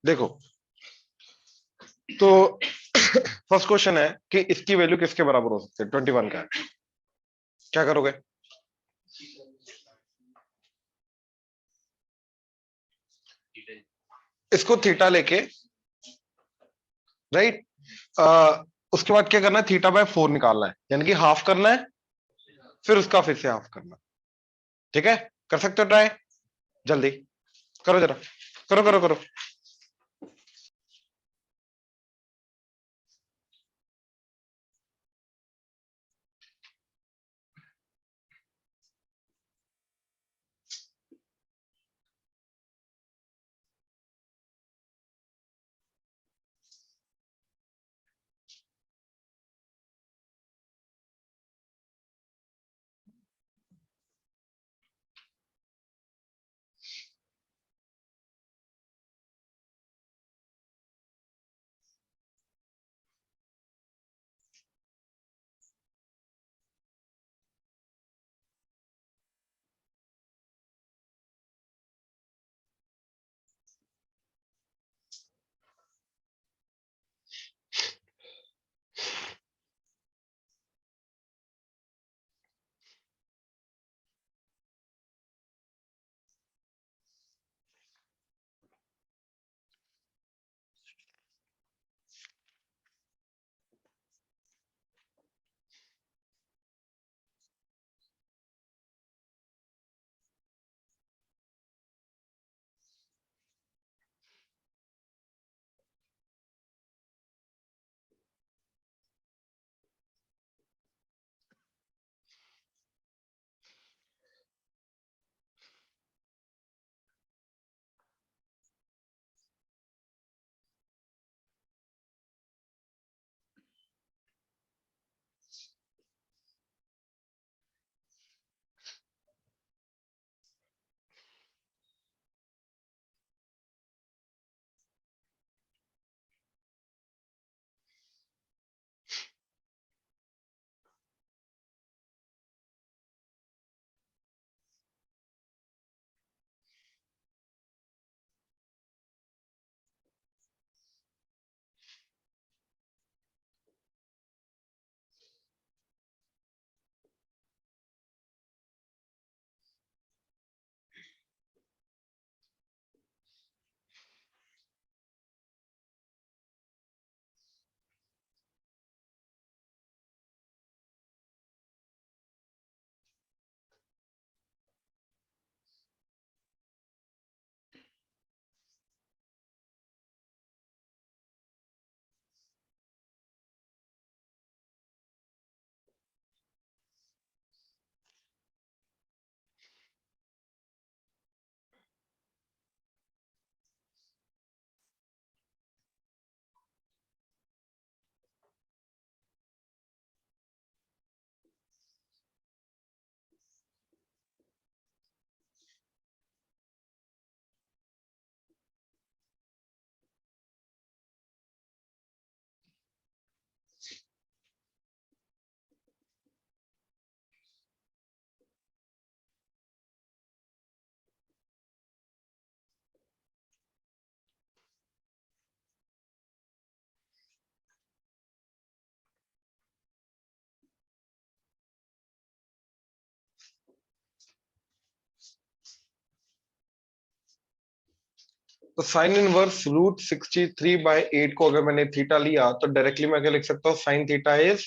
देखो, तो first question है कि इसकी वैल्यू किसके बराबर हो सकती है, 21 का है। क्या करोगे? इसको थीटा लेके, राइट, उसके बाद क्या करना है, थीटा बाय 4 निकालना है, यानी कि हाफ करना है, फिर उसका फिर से हाफ करना। ठीक है, कर सकते हो ट्राई, जल्दी करो जरा, करो करो करो। तो साइन इनवर्स √63/8 को अगर मैंने थीटा लिया तो डायरेक्टली मैं क्या लिख सकता हूँ, साइन थीटा इज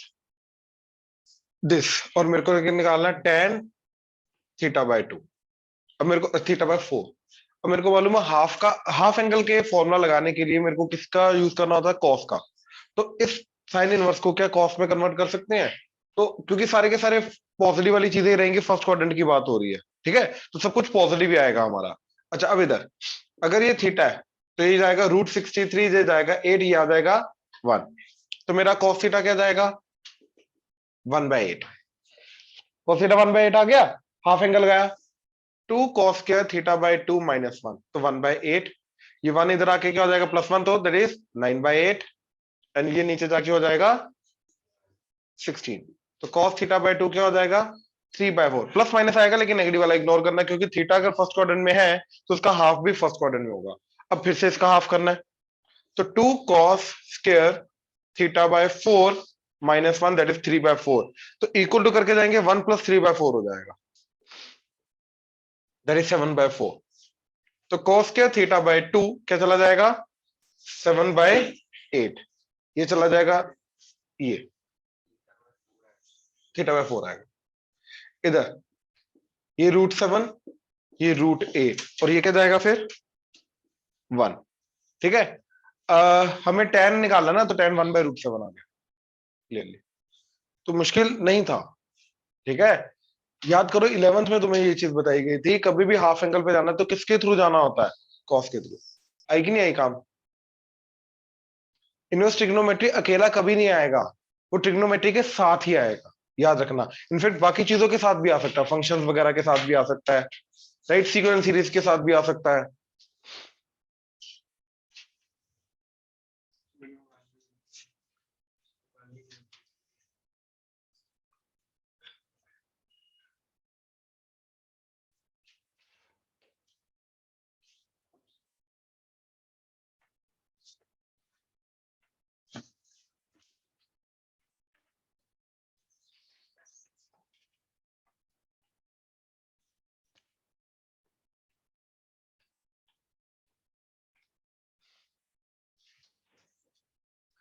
दिस, और मेरे को निकालना टेन थीटा बाय 2, अब मेरे को थीटा बाय 4। अब मेरे को मालूम है हाफ का, हाफ एंगल के फॉर्मूला लगाने के लिए मेरे को किसका यूज करना होता है, कॉस का। तो इस साइन इनवर्स को क्या कॉस में कन्वर्ट कर सकते हैं? तो क्योंकि सारे के सारे पॉजिटिव वाली चीजें रहेंगी, फर्स्ट क्वाड्रेंट की बात हो रही है, ठीक है, तो सब कुछ पॉजिटिव ही आएगा हमारा। अच्छा, अब इधर अगर ये थीटा है तो ये जाएगा √63, ये जाएगा 8, ये आ जाएगा 1, तो मेरा कॉस थीटा क्या जाएगा, 1/8। कॉस थीटा 1/8 आ गया, हाफ एंगल गया, 2 cos² θ/2 -1, तो 1/8। ये 1 इधर आके क्या हो जाएगा, +1, तो दैट इज 9/8, एंड ये नीचे जाके हो जाएगा 16। तो cos θ/2 क्या हो जाएगा, 3/4। प्लस माइनस आएगा लेकिन नेगेटिव वाला इग्नोर करना, क्योंकि थीटा अगर फर्स्ट क्वाड्रेंट में है तो उसका हाफ भी फर्स्ट क्वाड्रेंट में होगा। अब फिर से इसका हाफ करना है, तो 2 cos square theta by 4 minus 1 that is 3/4, तो इक्वल टू करके जाएंगे 1 + 3/4 हो जाएगा, दैट इज 7/4। तो cos स्क्वायर थीटा बाय 2 क्या चला जाएगा, 7/8, ये चला जाएगा, ये थीटा/4 आएगा। इधर ये √7, ये √8, और ये क्या जाएगा फिर 1। ठीक है, हमें tan निकालना ना, तो tan 1/√7 आ गया क्लियरली, तो मुश्किल नहीं था। ठीक है, याद करो 11th में तुम्हें ये चीज बताई गई थी, कभी भी हाफ एंगल पे जाना तो किसके थ्रू जाना होता है, कॉस के थ्रू। आई कि नहीं आई काम? इनवर्स ट्रिग्नोमेट्री अकेला कभी नहीं आएगा, वो ट्रिग्नोमेट्री के साथ ही आएगा, याद रखना। इनफैक्ट बाकी चीजों के साथ भी आ सकता है, फंक्शंस वगैरह के साथ भी आ सकता है, राइट, सीक्वेंस सीरीज के साथ भी आ सकता है।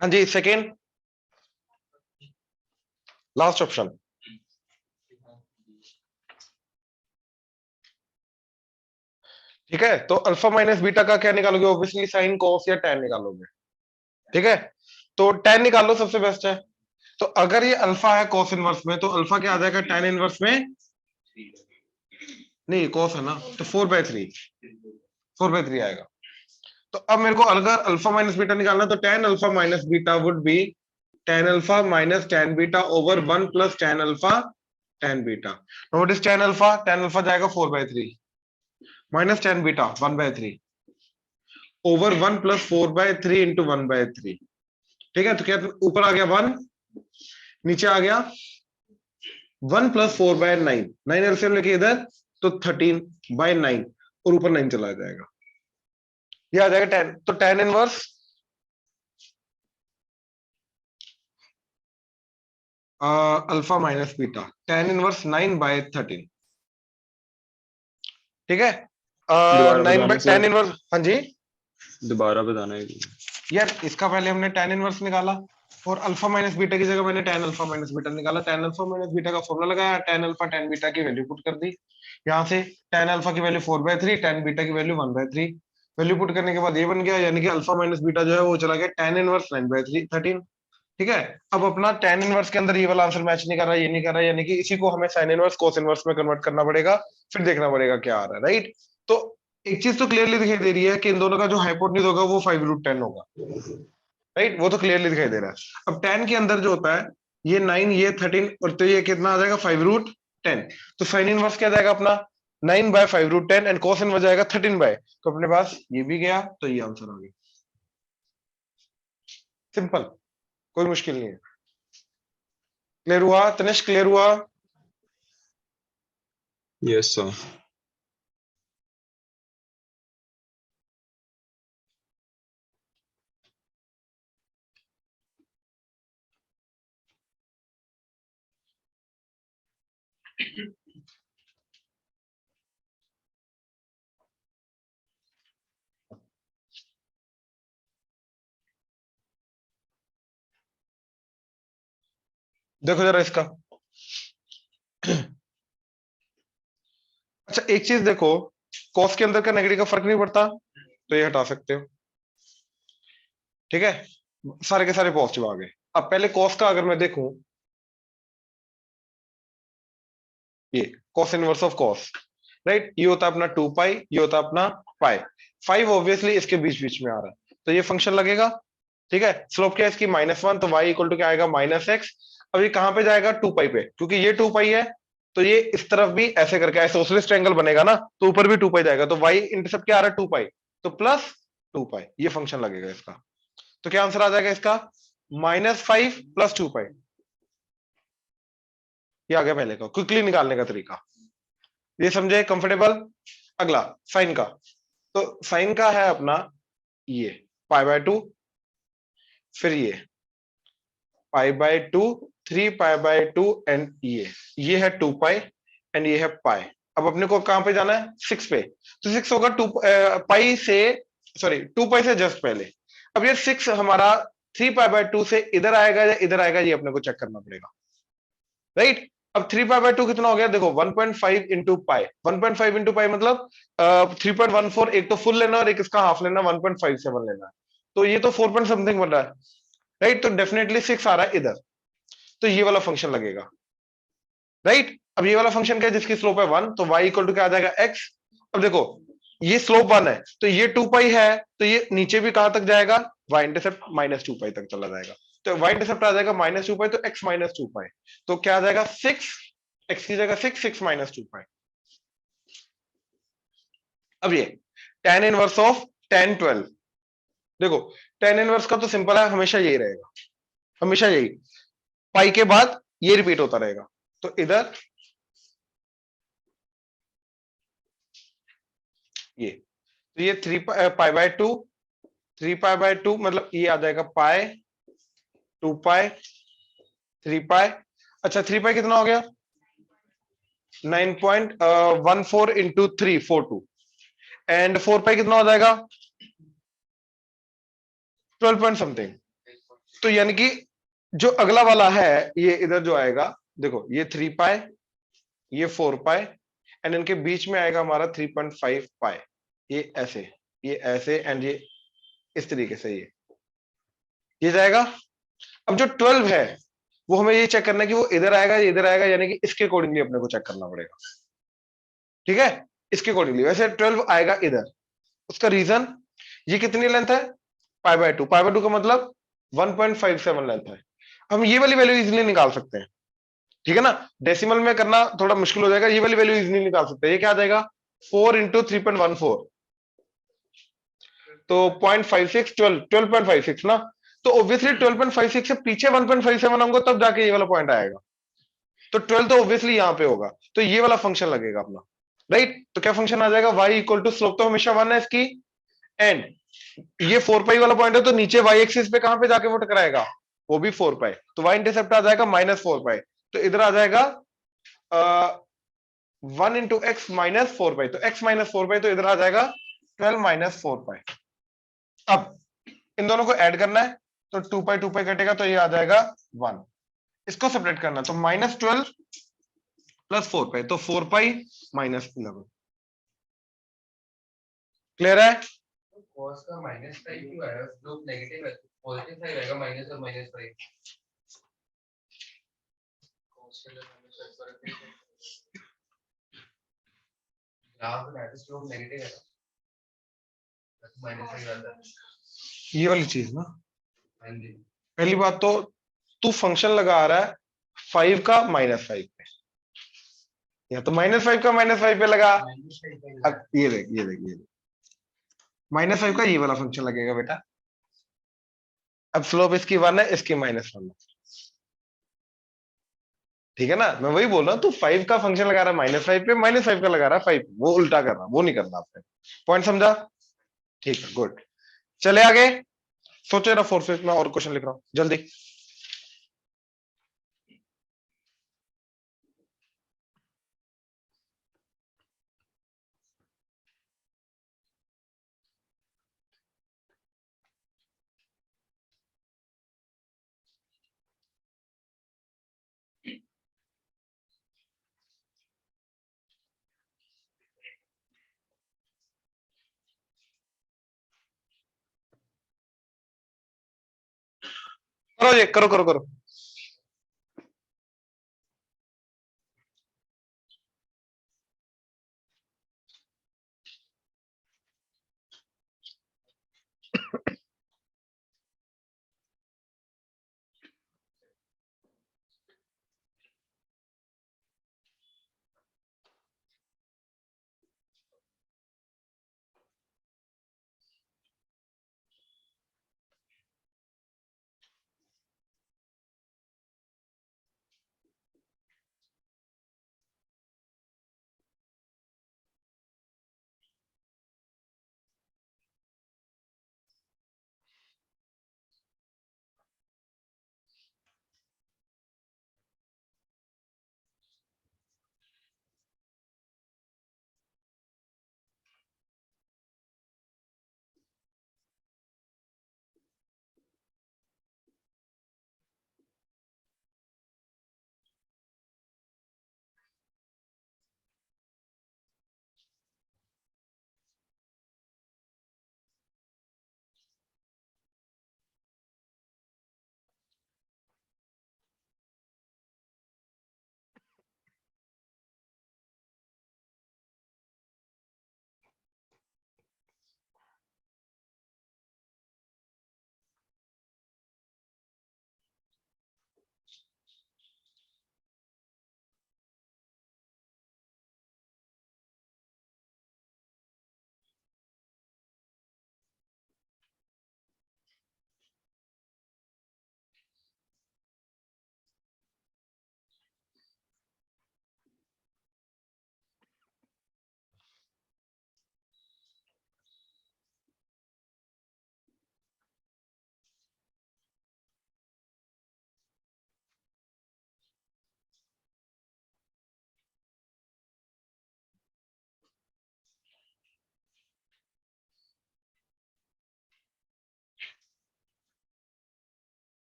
हाँ जी, सेकेंड लास्ट ऑप्शन। ठीक है, तो अल्फा माइनस बीटा का क्या निकालोगे, ऑब्वियसली साइन कॉस या टैन निकालोगे। ठीक है, तो टैन निकालो, सबसे बेस्ट है। तो अगर ये अल्फा है कॉस इनवर्स में, तो अल्फा क्या आ जाएगा टैन इनवर्स में, नहीं कॉस है ना, तो 4/3 आएगा। तो अब मेरे को अगर अल्फा माइनस बीटा निकालना, तो tan alpha minus beta would be tan alpha minus tan beta over 1 + tan alpha tan beta. What is tan alpha जाएगा 4/3 minus tan beta 1/3 over 1 + 4/3 into 1/3। ठीक है, तो क्या ऊपर आ गया 1, नीचे आ गया 1 + 4/9, 9 एलसीएम लेके इधर, तो 13/9, और ऊपर 9 चला जाएगा, ये आ जाएगा 10। तो tan inverse alpha minus beta, tan inverse 9/13। ठीक है, दोबारा 9 बताना tan सर, इनवर्स, हाँ जी, दोबारा बताना है। यार इसका पहले हमने tan इनवर्स निकाला, और अल्फा माइनस बीटा की जगह मैंने tan अल्फा माइनस बीटा निकाला, tan अल्फा माइनस बीटा का फॉर्मूला लगाया, tan अल्फा tan बीटा की वैल्यू पुट कर दी, यहाँ से tan अल्फा की वैल्यू 4/3, tan बीटा की वैल्यू 1/3, वैल्यू पुट करने के बाद ये बन गया, यानी कि अल्फा माइनस बीटा जो है वो चला गया tan इनवर्स 9/13। ठीक है, अब अपना tan इनवर्स के अंदर ये वाला आंसर मैच नहीं कर रहा, ये नहीं कर रहा, यानी कि इसी को हमें sin इनवर्स cos इनवर्स में कन्वर्ट करना पड़ेगा, फिर देखना पड़ेगा क्या आ रहा है, राइट। तो एक चीज तो क्लियरली दिखाई दे रही है कि इन दोनों का जो हाइपोटेन्यूज होगा वो 5√10 होगा, राइट, वो तो क्लियरली दिखाई दे रहा है। अब tan के अंदर जो होता है, ये 9, ये 13, और तो ये कितना आ जाएगा 5√10, तो sin इनवर्स क्या जाएगा अपना 9/5√10, एंड cos इनवर्स जाएगा 13/, तो अपने पास ये भी गया, तो ये आंसर आ गया, सिंपल, कोई मुश्किल नहीं है। क्लियर हुआ तनिष्क, क्लियर हुआ? Yes sir. देखो जरा इसका, अच्छा एक चीज देखो, कॉस के अंदर का नेगेटिव का फर्क नहीं पड़ता, तो ये हटा सकते हो। ठीक है, सारे के सारे पॉजिटिव आ गए। अब पहले कॉस का अगर मैं देखूं, ये cos inverse of cos, right, ये होता है अपना 2π, ये होता है अपना पाई, 5 ऑब्वियसली इसके बीच बीच में आ रहा है, तो ये फंक्शन लगेगा। ठीक है, स्लोप क्या है इसकी -1, तो y इक्वल टू क्या आएगा -x। अब ये कहां पे जाएगा 2π पे, क्योंकि ये 2π है, तो ये इस तरफ भी ऐसे करके आइसोसेलेस ट्रायंगल बनेगा ना, तो ऊपर भी 2π जाएगा, तो y इंटरसेप्ट क्या आ रहा है 2π, तो +2π, ये फंक्शन लगेगा इसका। तो क्या आंसर आ जाएगा इसका -5 + 2π, ये आ गया पहले का क्विकली निकालने का तरीका, ये समझे, कंफर्टेबल। अगला साइन का, तो साइन का है अपना ये पाई बाय 2, फिर ये पाई बाय 2, 3 पाई बाय 2 एंड ये है 2 पाई एंड ये है पाई। अब अपने को कहां पे जाना है? 6 पे। तो 6 होगा 2 पाई से, सॉरी 2 पाई से जस्ट पहले। अब ये 6 हमारा 3 पाई बाय 2 से इधर आएगा या इधर आएगा, ये अपने को चेक करना पड़ेगा, राइट? अब 3 पाई बाय 2 कितना हो गया? देखो 1.5 इंटू पाई, 1.5 इंटू पाई मतलब 3.14। एक तो फुल लेना और एक इसका हाफ लेना, 1.57 लेना है। तो ये तो 4 पॉइंट समथिंग बन रहा है, राइट? तो डेफिनेटली 6 आ रहा है इधर, तो ये वाला फंक्शन लगेगा, राइट? अब ये वाला फंक्शन क्या है? जिसकी स्लोप है 1, तो y इक्वल टू क्या आ जाएगा? x। अब देखो ये स्लोप 1 है, तो ये 2 पाई है, तो ये नीचे भी कहां तक जाएगा? y इंटरसेप्ट -2 पाई तक चला जाएगा। तो y इंटरसेप्ट आ जाएगा -2 पाई, तो x -2 पाई, तो क्या आ जाएगा? 6, x की जगह 6, 6 -2 पाई। अब ये tan इनवर्स ऑफ tan 12, देखो tan इनवर्स का तो सिंपल है, हमेशा यही रहेगा, हमेशा यही, पाई के बाद ये रिपीट होता रहेगा। तो इधर ये, तो ये 3 पाई बाय 2, 3 पाई बाय 2 मतलब ये आ जाएगा पाई, 2 पाई, 3 पाई। अच्छा 3 पाई कितना हो गया? 9.14 इंटू 3, 42। एंड 4 पाई कितना हो जाएगा? 12 पॉइंट समथिंग। तो यानी कि जो अगला वाला है ये इधर जो आएगा, देखो ये 3 पाई, ये 4 पाई, एंड इनके बीच में आएगा हमारा 3.5 पाई। ये ऐसे एंड ये इस तरीके से ये जाएगा। अब जो 12 है वो हमें ये चेक करना है कि वो इधर आएगा या इधर आएगा, यानी कि इसके अकॉर्डिंगली अपने को चेक करना पड़ेगा, ठीक है? इसके अकॉर्डिंगली। वैसे 12 आएगा इधर, उसका रीजन, ये कितनी लेंथ है? पाई बाय 2, पाई बाय 2 का मतलब 1.57 लेंथ है। हम ये वाली वैल्यू इजीली निकाल सकते हैं, ठीक है ना? डेसिमल में करना थोड़ा मुश्किल हो जाएगा, ये वाली वैल्यू इजीली निकाल सकते हैं। ये क्या आ जाएगा? 4 इंटू 3.14, तो 0.56, 12.56 ना। तो ऑब्वियसली 12.56 से पीछे 1.57 होंगे तब जाके ये वाला पॉइंट आएगा। तो 12 तो ऑब्वियसली यहां पे होगा, तो ये वाला फंक्शन लगेगा अपना, राइट? तो क्या फंक्शन आ जाएगा? y इक्वल टू, स्लोप तो हमेशा 1 है इसकी, एंड ये 4 पाई वाला पॉइंट है, तो नीचे y एक्सिस पे कहां पे जाके वो टकराएगा? वो भी 4 पाई, तो y इंटरसेप्ट आ जाएगा -4 पाई, तो इधर आ जाएगा 1 इंटू एक्स -4 पाई, तो x -4 पाई, तो इधर आ जाएगा 12 -4 पाई। अब इन दोनों को ऐड करना है, तो 2 पाई कटेगा, तो ये आ जाएगा 1। इसको सेपरेट करना, तो -12 प्लस 4 पाई, तो 4 पाई -11। क्लियर है? cos का -5 क्यों आया? स्लोप नेगेटिव है, पॉजिटिव साइड आएगा, माइनस और -5। cos के लिए -5 फर्क नहीं पड़ता। ग्राफ में स्लोप नेगेटिव है, -5 आता है। ये वाली चीज ना, हाँ जी। पहली बात तो तू फंक्शन लगा रहा है 5 का -5 पे, या तो -5 का -5 पे लगा। अब ये देख, ये देख, -5 का ये वाला फंक्शन लगेगा बेटा। अब स्लोप इसकी 1 है, इसकी -1 है, ठीक है ना? मैं वही बोल रहा हूँ, तू 5 का फंक्शन लगा रहा है -5 पे, -5 का लगा रहा है 5, वो उल्टा कर रहा, वो नहीं करना आपने। पॉइंट समझा? ठीक है, गुड। चले आगे, सोचे रहा 4 फिफ्थ में और क्वेश्चन लिख रहा हूं जल्दी। करो ये, करो करो करो।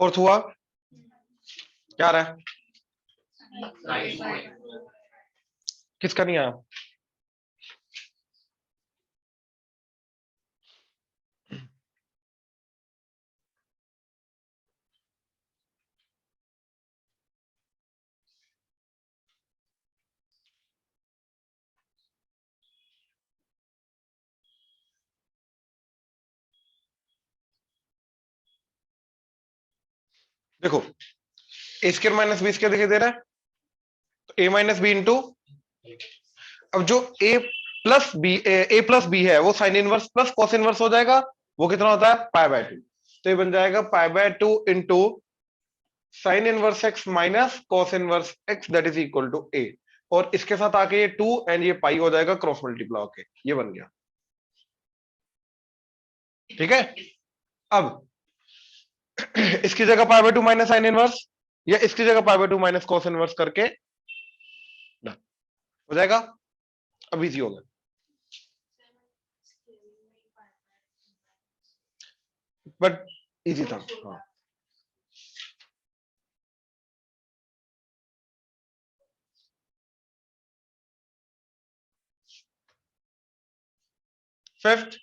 फोर्थ हुआ, क्या आ रहा है? किसका नहीं आया? देखो, ए स्क्वायर माइनस बी स्क्वायर दिखाई दे रहा है, तो ए माइनस बी इंटू, अब जो ए प्लस बी है वो sine inverse plus cos inverse हो जाएगा, वो कितना होता है? Pi by 2। तो ये बन जाएगा pi by 2 into sine inverse x minus cos inverse x that is equal to a, और इसके साथ आके ये 2 एंड ये पाई हो जाएगा क्रॉस मल्टीप्लाई होके, ये बन गया। ठीक है, अब इसकी जगह पाई बाय 2 माइनस साइन इनवर्स, या इसकी जगह पाई बाय 2 माइनस कॉस इनवर्स करके done। हो जाएगा, अब इजी होगा। बट इजी था। हाँ, फिफ्थ,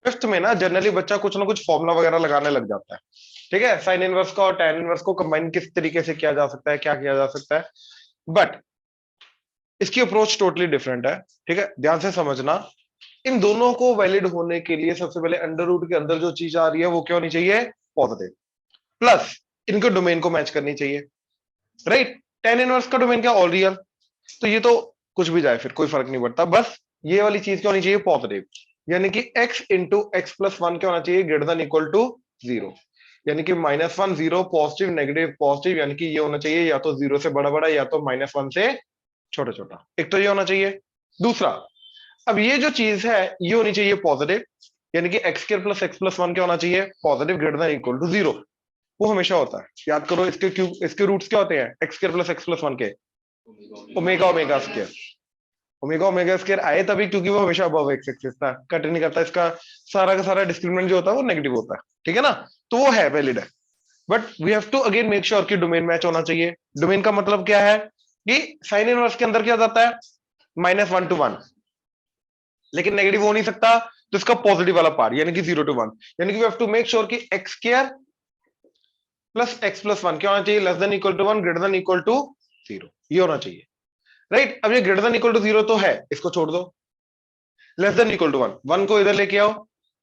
फिफ्थ में ना जनरली बच्चा कुछ ना कुछ फॉर्मूला वगैरह लगाने लग जाता है। ठीक है, साइन इनवर्स का और टैन इनवर्स को कंबाइन किस तरीके से किया जा सकता है, क्या किया जा सकता है, बट इसकी अप्रोच टोटली डिफरेंट है। ठीक है, ध्यान से समझना, इन दोनों को वैलिड होने के लिए सबसे पहले अंडर रूट के अंदर जो चीज आ रही है वो क्या होनी चाहिए? पॉजिटिव, प्लस इनके डोमेन को मैच करनी चाहिए, राइट? टेन इनवर्स का डोमेन क्या? All real. तो ये तो कुछ भी जाए फिर कोई फर्क नहीं पड़ता, बस ये वाली चीज क्या होनी चाहिए? पॉजिटिव, यानी कि x into x plus one क्या होना चाहिए? ग्रेटर देन इक्वल टू 0, यानी कि -1 0 पॉजिटिव नेगेटिव पॉजिटिव, यानी कि ये होना चाहिए या तो 0 से बड़ा बड़ा या तो -1 से छोटा छोटा, एक तो ये होना चाहिए। दूसरा, अब ये जो चीज है ये होनी चाहिए पॉजिटिव, यानी कि x square plus x plus one क्या होना चाहिए? Positive greater than equal to 0। वो हमेशा होता है, याद करो, इसके क्यूब, इसके रूट्स क्या होते हैं? X square plus x plus one के omega omega square. Omega omega square आए तभी क्योंकि वो हमेशा अबव एक्स एक्सिस था, कट नहीं करता, इसका सारा का सारा डिस्क्रिमिनेंट जो होता है वो नेगेटिव होता है। ठीक है ना, तो वो है वैलिड है, but we have to again make sure कि डोमेन मैच होना चाहिए। डोमेन का मतलब क्या है कि साइन इनवर्स के अंदर क्या जाता है? -1 to 1, लेकिन नेगेटिव हो नहीं सकता, तो इसका पॉजिटिव वाला पार्ट यानी कि 0 to 1, यानी कि we have to make sure कि x square plus x plus one क्या होना चाहिए? Less than equal to 1 greater than equal to 0, ये होना चाहिए, राइट? अब ये ग्रेटर देन इक्वल टू 0 तो है, इसको छोड़ दो। लेस देन इक्वल टू 1, 1 को इधर लेके आओ,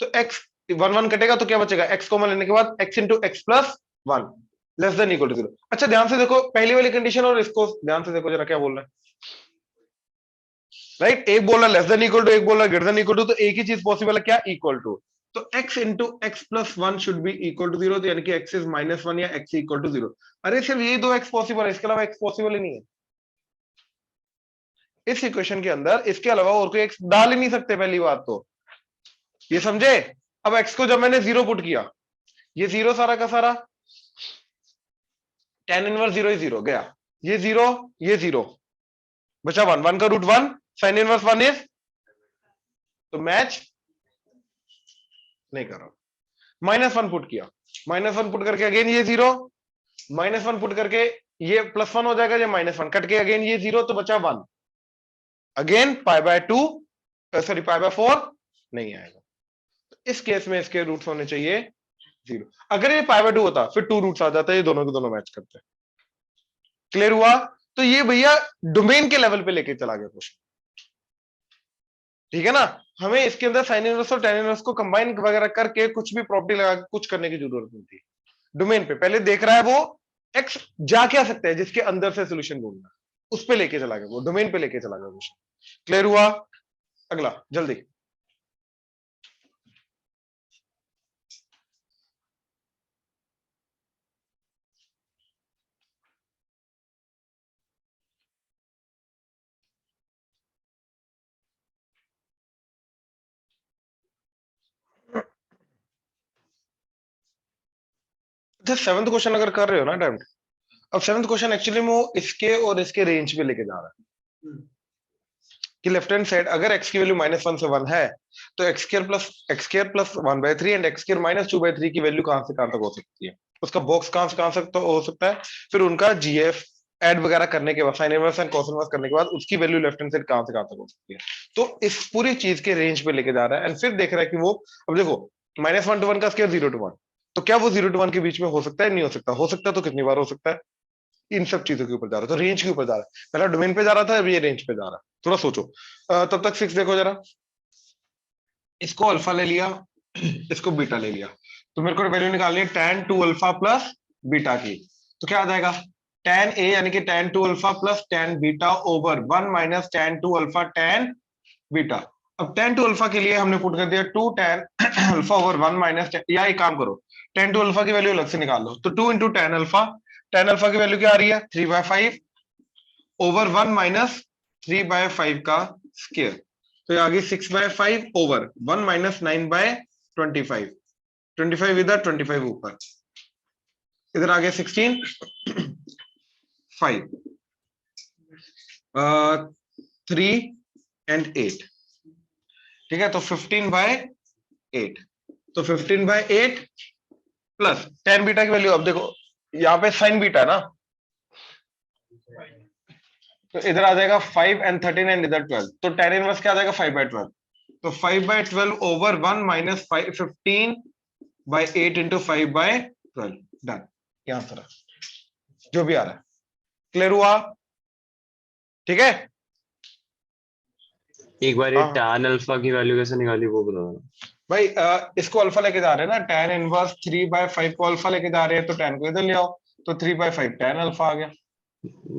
तो x 1 1 कटेगा तो क्या बचेगा? x कॉमन लेने के बाद x into x plus 1 less than equal to 0। अच्छा, ध्यान से देखो पहली वाली कंडीशन और इसको ध्यान से देखो जरा क्या बोल रहा है, राइट? एक बोल रहा लेस देन इक्वल टू, एक बोल रहा ग्रेटर देन इक्वल टू, तो एक ही चीज पॉसिबल है, क्या? Equal to. तो x into x plus 1 should be equal to 0, तो यानी कि x इज -1 या x इक्वल टू 0। अरे सिर्फ ये दो x पॉसिबल है, इसके अलावा x पॉसिबल ही नहीं है इस इक्वेशन के अंदर, इसके अलावा और कोई x डाल ही नहीं सकते, पहली बात तो ये समझे। अब x को जब मैंने 0 पुट किया, ये 0 सारा का सारा, tan इनवर्स 0 ही 0 गया, ये 0 ये 0 बचा 1, 1 का रूट 1, साइन इनवर्स 1 इज, तो मैच नहीं कर रहा। -1 पुट किया, -1 पुट करके अगेन ये 0, -1 पुट करके ये +1 हो जाएगा, ये -1 कट के अगेन ये 0, तो बचा 1, again pi by 2, sorry pi by 4 नहीं आएगा। तो इस केस में इसके रूट्स होने चाहिए 0। अगर ये पाई बाय 2 होता फिर 2 रूट्स आ जाता है, ये दोनों के दोनों मैच करते हैं। क्लियर हुआ? तो ये भैया डोमेन के लेवल पे लेके चला गया क्वेश्चन। ठीक है ना, हमें इसके अंदर साइन इनवर्स और टैन इनवर्स को कंबाइन वगैरह करके कुछ भी प्रॉपर्टी लगा के कुछ करने की जरूरत नहीं थी। डोमेन पे पहले देख रहा है वो एक्स जा क्या सकता है जिसके अंदर से सोल्यूशन ढूंढना, उस पे लेके चला गया, वो डोमेन पे लेके चला गया क्वेश्चन। क्लियर हुआ? अगला जल्दी। अच्छा, 7th क्वेश्चन अगर कर रहे हो ना अटेम्प्ट, अब 7th क्वेश्चन एक्चुअली में वो इसके और इसके रेंज पे लेके जा रहा है। कि लेफ्ट हैंड साइड अगर एक्स की वैल्यू -1 से 1 है तो x square plus 1/3 and x square -2/3 की वैल्यू कहां से कहां तक हो सकती है, उसका बॉक्स कहां से कहां तक हो सकता है, फिर उनका जीएफ ऐड वगैरह करने के बाद, sine inverse and cos inverse करने के बाद उसकी वैल्यू लेफ्ट हैंड साइड कहां से कहां तक हो सकती है। तो इस पूरी चीज के रेंज पे लेके जा रहा है एंड फिर देख रहा है कि वो, अब देखो -1 to 1 का स्क्वायर 0 to 1, तो क्या वो 0 to 1 के बीच में हो सकता है, नहीं हो सकता, हो सकता है तो कितनी बार हो सकता है, इन सब चीजों के ऊपर जा रहा है, तो रेंज के ऊपर जा रहा है, पहला डोमेन पे जा रहा था, अब ये रेंज पे जा रहा है, थोड़ा सोचो। तब तक 6 देखो जरा, इसको अल्फा ले लिया, इसको बीटा ले लिया, तो मेरे को वैल्यू निकालनी है tan 2 अल्फा प्लस बीटा की, तो क्या आ जाएगा tan a यानी कि tan 2 alpha plus tan beta over 1 minus tan 2 alpha tan beta. अब tan 2 अल्फा के लिए हमने पुट कर दिया 2 tan अल्फा ओवर 1 माइनस, या एक काम करो tan 2 अल्फा की वैल्यू अलग से निकाल लो, तो 2 इंटू tan अल्फा की वैल्यू क्या आ रही है 3/5 ओवर 1 माइनस 3/5 का स्क्वायर, तो ये आ गई 6/5 ओवर 1 माइनस 9/25, 25 इधर 25 ऊपर, इधर आ गया 16 5 3 एंड 8, ठीक है, तो 15/8, तो 15/8 प्लस tan बीटा की वैल्यू, अब देखो यहाँ पे साइन बीटा है ना, तो इधर आ जाएगा 5 एंड 13 एंड इधर 12, तो tan इनवर्स क्या आ जाएगा 5/12, तो 5/12 ओवर 1 माइनस 15/8 इंटू 5/12, डन, यहां पर जो भी आ रहा है, क्लियर हुआ, ठीक है। एक बार ये हाँ tan अल्फा की वैल्यू कैसे निकाली वो बता दो। भाई, इसको अल्फा लेके जा रहे हैं ना, tan इनवर्स 3/5 को अल्फा लेके जा रहे हैं, तो tan को इधर ले आओ, तो 3/5 tan अल्फा आ गया।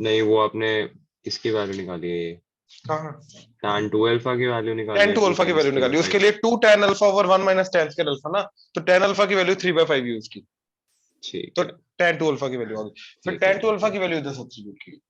नहीं, वो आपने इसकी वैल्यू निकाली है, ये कहाँ tan 2 अल्फा की वैल्यू निकाली tan है, 2 2 अल्फा की tan वैल्यू स्क्वायर निकाली, उसके 5। लिए 2 tan alpha over 1 minus tan square alpha ना, तो tan अल्फा की वैल्यू 3/5 यूज की, ठीक तो है, tan 2 अल्फा की वैल्यू आ गई, फिर ठीक है, tan 2 अल्फा ठीक की है। वैल्यू इधर सब्स्टिट्यूट की।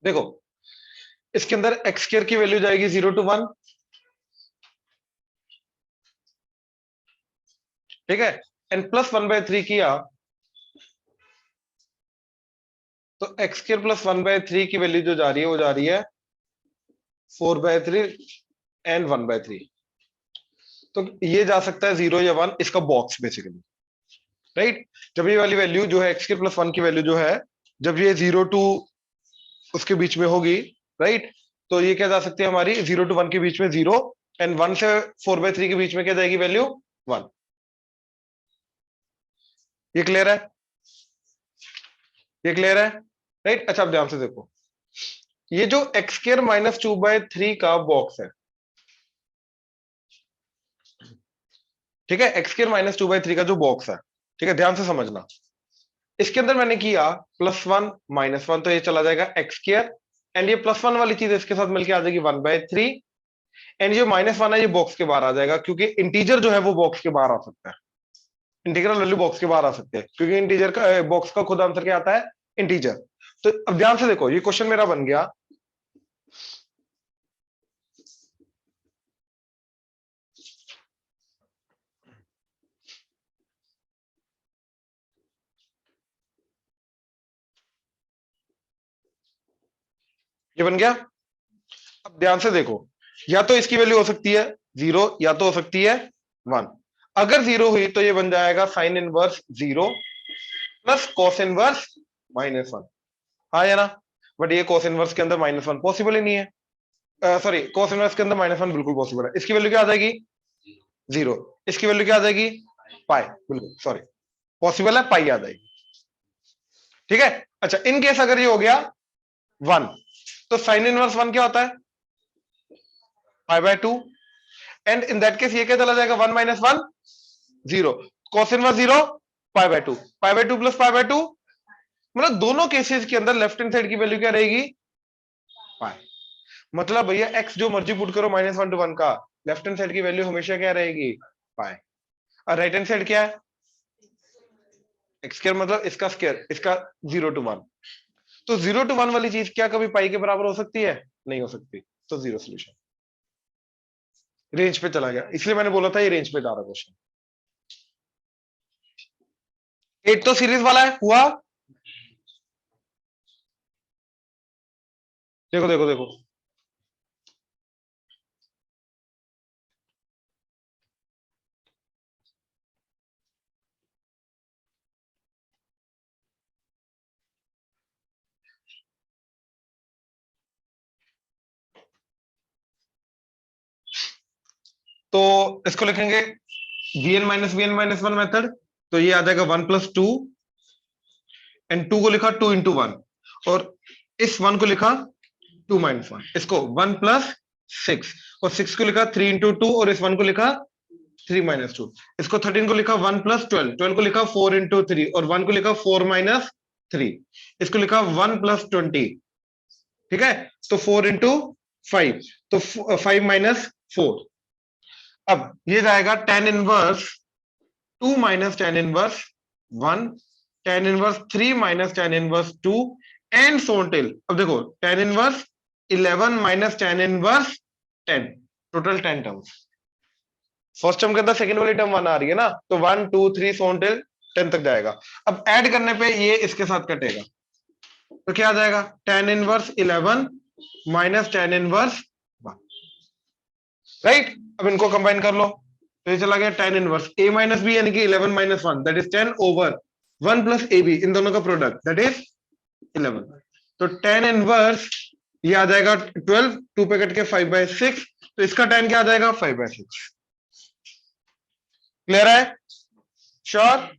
देखो इसके अंदर एक्स स्क्वायर की वैल्यू जाएगी 0 to 1, ठीक है, एंड प्लस 1/3 किया, तो एक्स स्क्वायर प्लस 1/3 की वैल्यू जो जा रही है वो जा रही है 4/3 एंड 1/3, तो ये जा सकता है 0 या 1, इसका बॉक्स बेसिकली, राइट। जब ये वाली वैल्यू जो है एक्स के प्लस 1 की वैल्यू जो है, जब ये 0 टू उसके बीच में होगी, राइट, तो ये क्या जा सकती है हमारी 0 टू 1 के बीच में 0, एंड 1 से 4/3 के बीच में क्या जाएगी वैल्यू 1। ये क्लियर है? ये क्लियर है, राइट। अच्छा, अब ध्यान से देखो, ये जो एक्स स्क्वायर माइनस 2/3 का बॉक्स है, ठीक है, एक्स स्क्वायर माइनस 2/3 का जो बॉक्स है, ठीक है, ध्यान से समझना, इसके अंदर मैंने किया +1 -1, तो ये चला जाएगा एक्स स्क्वायर, एंड ये +1 वाली चीज इसके साथ मिलकर आ जाएगी 1/3, एंड ये -1 है, ये बॉक्स के बाहर आ जाएगा, क्योंकि इंटीजर जो है वो बॉक्स के बाहर आ सकता है, इंटीग्रल वैल्यू बॉक्स के बाहर आ सकते हैं, क्योंकि इंटीजर का बॉक्स का खुद आंसर क्या आता है, इंटीजर। तो अब ध्यान से देखो, ये क्वेश्चन मेरा बन गया, ये बन गया। अब ध्यान से देखो, या तो इसकी वैल्यू हो सकती है 0, या तो हो सकती है 1। अगर 0 हुई तो ये बन जाएगा sine inverse 0 plus cos inverse -1, हाँ या ना। बट ये कॉस इनवर्स के अंदर -1 पॉसिबल ही नहीं है, सॉरी, कॉस इनवर्स के अंदर -1 बिल्कुल पॉसिबल है। इसकी वैल्यू क्या आ जाएगी 0, इसकी वैल्यू क्या आ जाएगी पाई, बिल्कुल सॉरी, पॉसिबल है, पाई आ जाएगी, ठीक है। अच्छा, इन केस अगर ये हो गया 1, तो साइन इनवर्स 1 क्या होता है π/2, एंड इन दैट केस ये क्या चला जाएगा 1 - 1 0, cos इनवर्स 0 π/2, π/2 प्लस π/2, मतलब दोनों केसेस के अंदर लेफ्ट हैंड साइड की वैल्यू क्या रहेगी पाई। मतलब भैया एक्स जो मर्जी पुट करो -1 to 1 का, लेफ्ट हैंड साइड की वैल्यू हमेशा क्या रहेगी पाई, और राइट हैंड साइड क्या है एक्स स्क्वायर, मतलब इसका स्क्वायर, इसका 0 to 1, तो 0 to 1 वाली चीज क्या कभी पाई के बराबर हो सकती है? नहीं हो सकती, तो जीरो सोल्यूशन, रेंज पे चला गया, इसलिए मैंने बोला था ये रेंज पे जा रहा क्वेश्चन। 8 तो सीरीज वाला है, हुआ, देखो देखो देखो, तो इसको लिखेंगे bn - bn - 1 मेथड, तो ये आ जाएगा 1 + 2, एंड 2 को लिखा 2 × 1, और इस 1 को लिखा 2 - 1, इसको 1 + 6, और 6 को लिखा 3 × 2, और इस 1 को लिखा 3 - 2, इसको 13 को लिखा 1 + 12, 12 को लिखा 4 × 3, और 1 को लिखा 4 - 3, इसको लिखा 1 + 20, ठीक है, तो 4 × 5, तो 5 - 4। अब ये जाएगा tan inverse 2 - tan inverse 1, tan inverse 3 - tan inverse 2, and so on till. अब देखो tan inverse 11 - tan inverse 10, total 10 terms. First term के अंदर सेकंड वाली टर्म 1 आ रही है ना, तो 1 2 3 सो ऑन टिल 10 तक जाएगा। अब ऐड करने पे ये इसके साथ कटेगा, तो क्या आ जाएगा tan inverse 11 - tan inverse 1, right. अब इनको कंबाइन कर लो, तो ये चला गया tan इनवर्स a - b, यानी कि 11 - 1, दैट इज 10 ओवर 1 + ab, इन दोनों का प्रोडक्ट दैट इज 11, तो tan इनवर्स ये आ जाएगा 12, 2 पे कट के 5/6, तो इसका tan क्या आ जाएगा 5/6। क्लियर है? श्योर?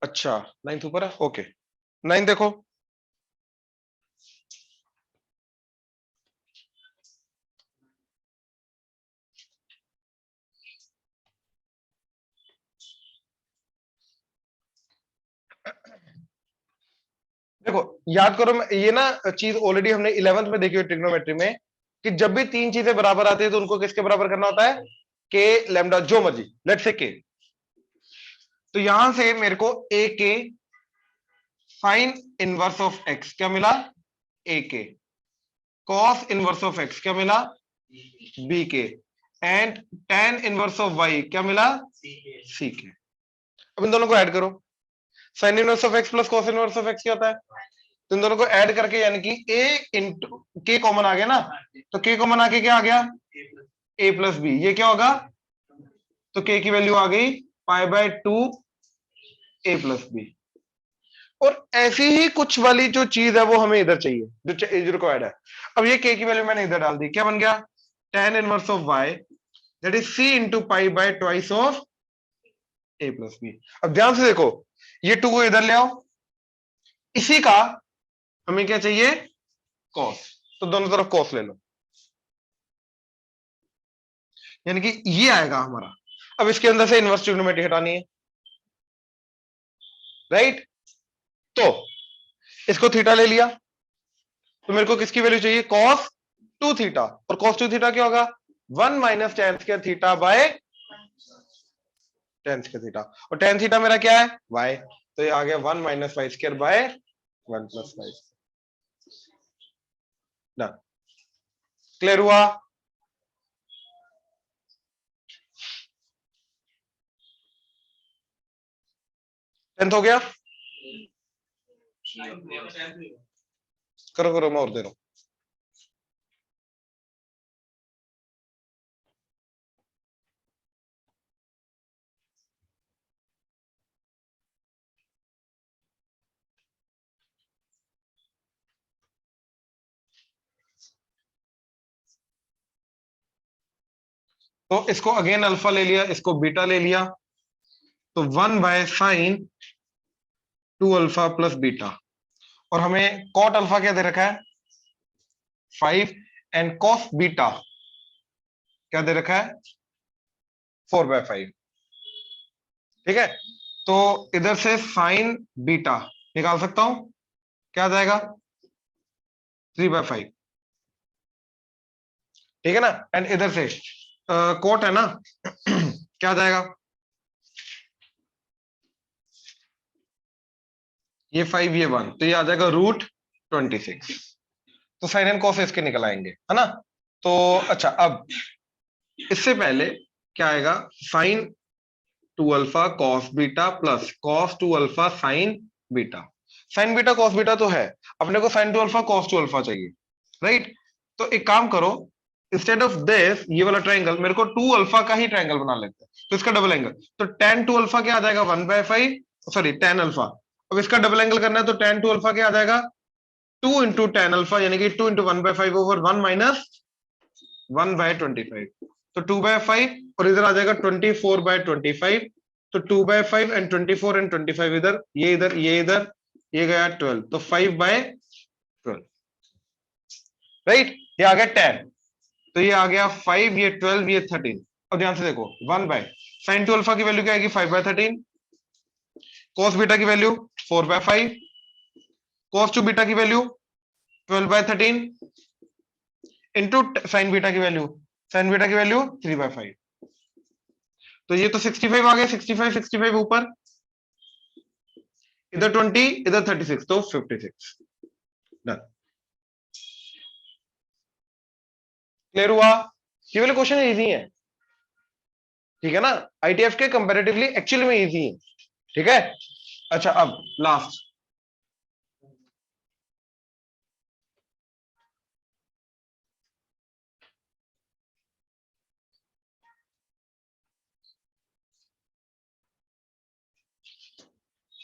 अच्छा, 9th ऊपर है, ओके, 9 देखो, देखो याद करो, ये ना चीज ऑलरेडी हमने 11th में देखी हुई ट्रिग्नोमेट्री में, कि जब भी तीन चीजें बराबर आती है तो उनको किसके बराबर करना होता है, के लैम्डा, जो मर्जी, लेट्स से के। तो यहां से मेरे को ए के साइन इनवर्स ऑफ एक्स क्या मिला, ए के, कॉस इनवर्स ऑफ एक्स क्या मिला, b k, and tan inverse of y क्या मिला, सी के। अब इन दोनों को ऐड करो, sine inverse of x plus cos inverse of x क्या होता है, तो इन दोनों को ऐड करके यानी कि a इंटू के कॉमन आ गया ना, तो के कॉमन आके क्या आ गया a प्लस बी, ये क्या होगा, तो k की वैल्यू आ गई pi by 2 a plus b. और ऐसी ही कुछ वाली जो चीज है वो हमें इधर चाहिए जो रिक्वायर्ड है। अब ये k की वैल्यू मैंने इधर डाल दी, क्या बन गया tan inverse of y that is c into pi by twice of a plus b. अब ध्यान से देखो, ये 2 को इधर ले आओ, इसी का हमें क्या चाहिए cos, तो दोनों तरफ cos ले लो, यानी कि ये आएगा हमारा। अब इसके अंदर से इनवर्स ट्रिग्नोमेट्री हटानी है, राइट, तो इसको थीटा ले लिया, तो मेरे को किसकी वैल्यू चाहिए cos 2 थीटा, और cos 2 थीटा क्या होगा 1 minus tan square theta by tan square theta, और tan थीटा मेरा क्या है y, तो ये आ गया 1 minus y square by 1 plus y। Done, clear हुआ? टेंथ हो गया, करो करो, मैं और दे रहा हूं। तो इसको अगेन अल्फा ले लिया, इसको बीटा ले लिया, तो 1 by sine 2 alpha plus beta, और हमें कॉट अल्फा क्या दे रखा है 5, एंड कॉस बीटा क्या दे रखा है 4 बाय 5। ठीक है, तो इधर से साइन बीटा निकाल सकता हूं, क्या आ जाएगा 3 बाय 5। ठीक है ना, एंड इधर से कोट है ना क्या आ जाएगा, ये 5 ये 1, तो ये आ जाएगा रूट 26। तो साइन एंड कॉस इसके निकल आएंगे, है ना। तो अच्छा, अब इससे पहले क्या आएगा sine 2 alpha cos beta plus cos 2 alpha sine beta. Sine beta cos beta तो है, अपने को साइन 2 अल्फा कॉस 2 अल्फा चाहिए, राइट। तो एक काम करो, इंस्टेड ऑफ दिस ये वाला ट्रायंगल मेरे को 2 अल्फा का ही ट्रायंगल बना लेते हैं, तो इसका डबल एंगल, तो tan 2 अल्फा क्या आ जाएगा 1 बाय 5, सॉरी tan अल्फा। अब इसका डबल एंगल करना है, तो tan 2 अल्फा क्या आ जाएगा 2 इंटू tan अल्फा, यानी कि 2 into 1 by 5 over 1 minus 1 by 25, तो 2 बाय 5, और इधर आ जाएगा 24 बाय 25, तो 2 बाय 5 एंड 24 एंड 25 इधर, ये इधर, ये इधर, ये गया 12, तो 5 बाय 12, राइट। ये आ गया 10, तो ये आ गया 5, ये 12, ये 13। अब ध्यान से देखो 1 बाय साइन 2 अल्फा की वैल्यू क्या आएगी 5 बाय 13, कॉस बीटा की वैल्यू 4 बाय 5, कॉस 2 बीटा की value 12 by 13 into sine beta की वैल्यू, साइन बीटा की वैल्यू 3 बाय 5, तो ये तो 65 आ गया, 65 65 ऊपर, इधर 20 इधर 36, तो 56। डन, क्लियर हुआ? ये वाले क्वेश्चन इजी है, ठीक है ना, आईटीएफ के कंपैरेटिवली एक्चुअली में इजी है, ठीक है। अच्छा, अब लास्ट,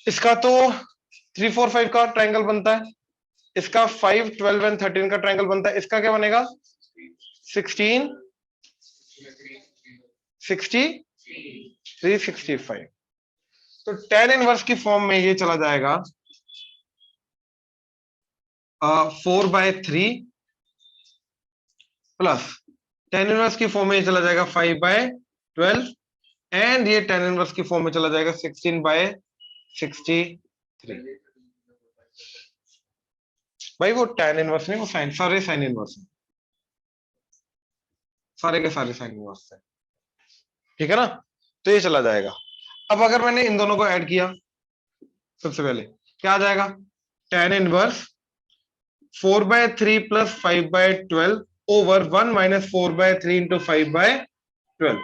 इसका तो 3 4 5 का ट्रायंगल बनता है, इसका 5 12 एंड 13 का ट्रायंगल बनता है, इसका क्या बनेगा 16 60 365। तो tan इनवर्स की फॉर्म में ये चला जाएगा 4 बाय 3 प्लस tan इनवर्स की फॉर्म में ये चला जाएगा 5 बाय 12, एंड ये tan इनवर्स की फॉर्म में चला जाएगा 16 बाय 63। भाई वो tan इनवर्स नहीं, वो साइन, सारे साइन इनवर्स है, सारे के सारे साइन इनवर्स है, ठीक है ना। तो ये चला जाएगा। अब अगर मैंने इन दोनों को ऐड किया, सबसे पहले क्या आ जाएगा tan inverse 4 by 3 plus 5 by 12 over 1 minus 4 by 3 into 5 by 12,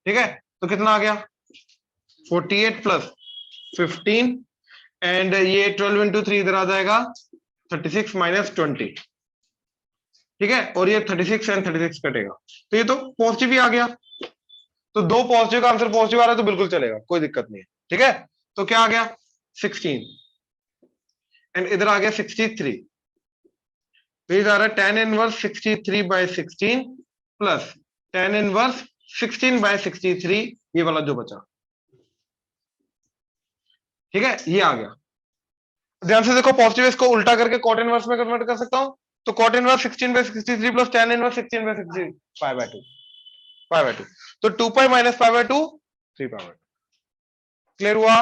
ठीक है। तो कितना आ गया 48 प्लस 15 एंड ये 12 इंटू 3 इधर आ जाएगा 36 माइनस 20, ठीक है, और ये 36 एंड 36 कटेगा, तो ये तो पॉजिटिव ही आ गया, तो दो पॉजिटिव का आंसर पॉजिटिव आ रहा है तो बिल्कुल चलेगा, कोई दिक्कत नहीं है, ठीक है। तो क्या आ गया 16 एंड इधर आ गया 63, तो ये आ रहा है tan inverse 63 by 16 plus tan inverse 16 by 63, ये वाला जो बचा, ठीक है, ये आ गया। ध्यान से देखो, पॉजिटिव इसको उल्टा करके कॉट इनवर्स में कन्वर्ट कर सकता हूं, तो cot inverse 16 by 63 plus tan inverse 16 by 60 pi by 2, तो 2 pi minus pi by 2 3 pi by 2, clear हुआ।